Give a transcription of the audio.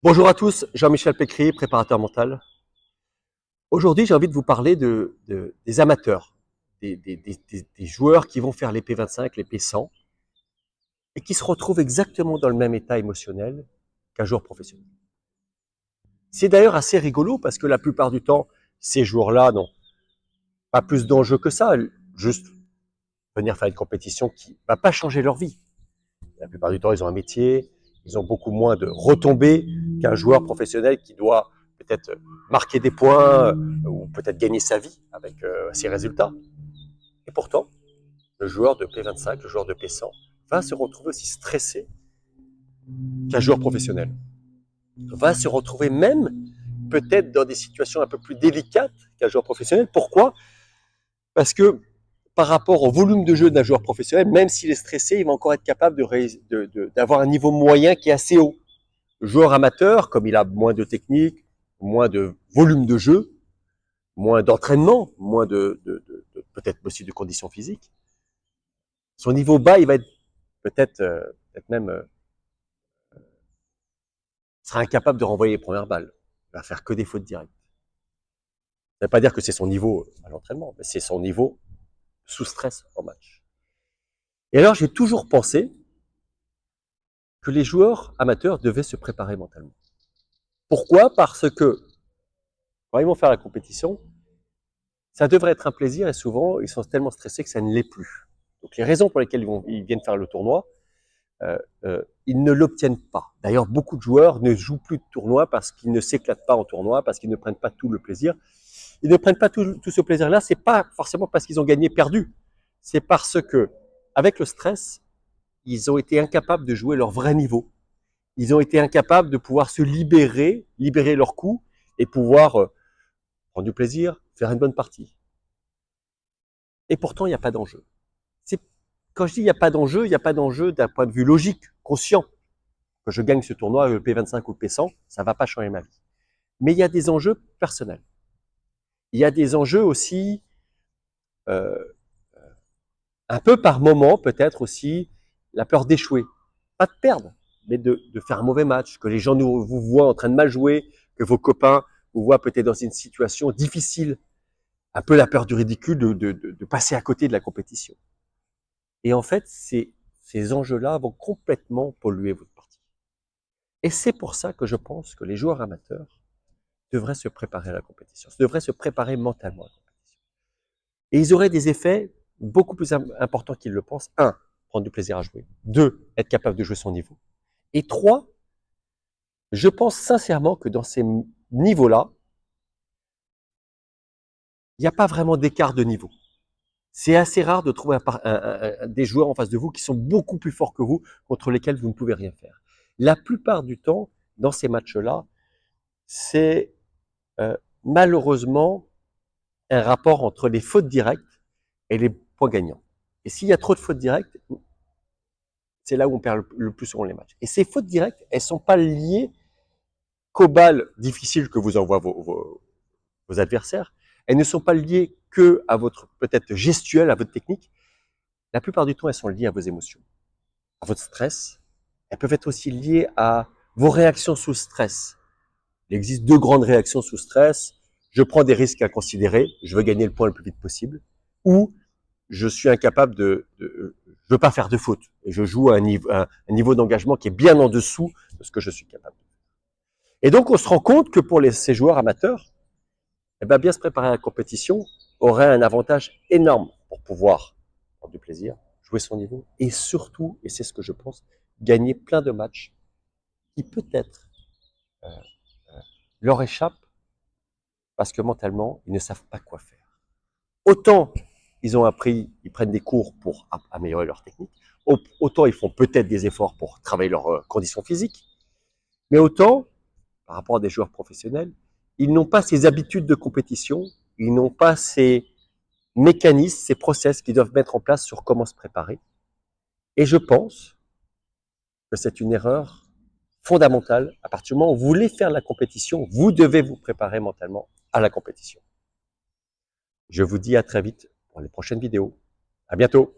Bonjour à tous, Jean-Michel Pécry, préparateur mental. Aujourd'hui, j'ai envie de vous parler des amateurs, des joueurs qui vont faire les P25, les P100, et qui se retrouvent exactement dans le même état émotionnel qu'un joueur professionnel. C'est d'ailleurs assez rigolo parce que la plupart du temps, ces joueurs-là n'ont pas plus d'enjeux que ça, juste venir faire une compétition qui ne va pas changer leur vie. La plupart du temps, ils ont un métier, ils ont beaucoup moins de retombées qu'un joueur professionnel qui doit peut-être marquer des points ou peut-être gagner sa vie avec ses résultats. Et pourtant, le joueur de P25, le joueur de P100, va se retrouver aussi stressé qu'un joueur professionnel. Va se retrouver même peut-être dans des situations un peu plus délicates qu'un joueur professionnel. Pourquoi? Parce que par rapport au volume de jeu d'un joueur professionnel, même s'il est stressé, il va encore être capable d'avoir un niveau moyen qui est assez haut. Le joueur amateur, comme il a moins de technique, moins de volume de jeu, moins d'entraînement, moins peut-être aussi de conditions physiques, son niveau bas, il va être peut-être même sera incapable de renvoyer les premières balles. Il va faire que des fautes directes. Ça ne veut pas dire que c'est son niveau à l'entraînement, mais c'est son niveau sous stress en match. Et alors, j'ai toujours pensé que les joueurs amateurs devaient se préparer mentalement. Pourquoi? Parce que quand ils vont faire la compétition, ça devrait être un plaisir et souvent, ils sont tellement stressés que ça ne l'est plus. Donc, les raisons pour lesquelles ils viennent faire le tournoi, ils ne l'obtiennent pas. D'ailleurs, beaucoup de joueurs ne jouent plus de tournoi parce qu'ils ne s'éclatent pas en tournoi, parce qu'ils ne prennent pas tout le plaisir. Ils ne prennent pas tout ce plaisir-là, c'est pas forcément parce qu'ils ont gagné, perdu. C'est parce que, avec le stress, ils ont été incapables de jouer leur vrai niveau. Ils ont été incapables de pouvoir se libérer leur coup et pouvoir prendre du plaisir, faire une bonne partie. Et pourtant, il n'y a pas d'enjeu. Quand je dis il n'y a pas d'enjeu, il n'y a pas d'enjeu d'un point de vue logique, conscient. Que je gagne ce tournoi, le P25 ou le P100, ça ne va pas changer ma vie. Mais il y a des enjeux personnels. Il y a des enjeux aussi, euh, un peu par moment, peut-être aussi, la peur d'échouer. Pas de perdre, mais de faire un mauvais match, que les gens vous voient en train de mal jouer, que vos copains vous voient peut-être dans une situation difficile. Un peu la peur du ridicule, de passer à côté de la compétition. Et en fait, ces enjeux-là vont complètement polluer votre partie. Et c'est pour ça que je pense que les joueurs amateurs devraient se préparer à la compétition, devraient se préparer mentalement à la compétition. Et ils auraient des effets beaucoup plus importants qu'ils le pensent. Un, prendre du plaisir à jouer. Deux, être capable de jouer son niveau. Et trois, je pense sincèrement que dans ces niveaux-là, il n'y a pas vraiment d'écart de niveau. C'est assez rare de trouver des joueurs en face de vous qui sont beaucoup plus forts que vous, contre lesquels vous ne pouvez rien faire. La plupart du temps, dans ces matchs-là, c'est malheureusement un rapport entre les fautes directes et les points gagnants. Et s'il y a trop de fautes directes, c'est là où on perd le plus souvent les matchs. Et ces fautes directes, elles ne sont pas liées qu'aux balles difficiles que vous envoient vos adversaires. Elles ne sont pas liées que à votre peut-être gestuelle, à votre technique. La plupart du temps, elles sont liées à vos émotions, à votre stress. Elles peuvent être aussi liées à vos réactions sous stress. Il existe deux grandes réactions sous stress. Je prends des risques à considérer, je veux gagner le point le plus vite possible, ou je suis incapable je veux pas faire de faute et je joue à un niveau d'engagement qui est bien en dessous de ce que je suis capable. Et donc on se rend compte que pour ces joueurs amateurs, eh bien se préparer à la compétition aurait un avantage énorme pour pouvoir prendre du plaisir, jouer son niveau et surtout, et c'est ce que je pense, gagner plein de matchs qui peut-être euh, leur échappent parce que mentalement, ils ne savent pas quoi faire. Autant ils ont appris, ils prennent des cours pour améliorer leur technique, autant ils font peut-être des efforts pour travailler leurs conditions physiques, mais autant, par rapport à des joueurs professionnels, ils n'ont pas ces habitudes de compétition, ils n'ont pas ces mécanismes, ces process qu'ils doivent mettre en place sur comment se préparer. Et je pense que c'est une erreur fondamentale. À partir du moment où vous voulez faire la compétition, vous devez vous préparer mentalement à la compétition. Je vous dis à très vite pour les prochaines vidéos. À bientôt.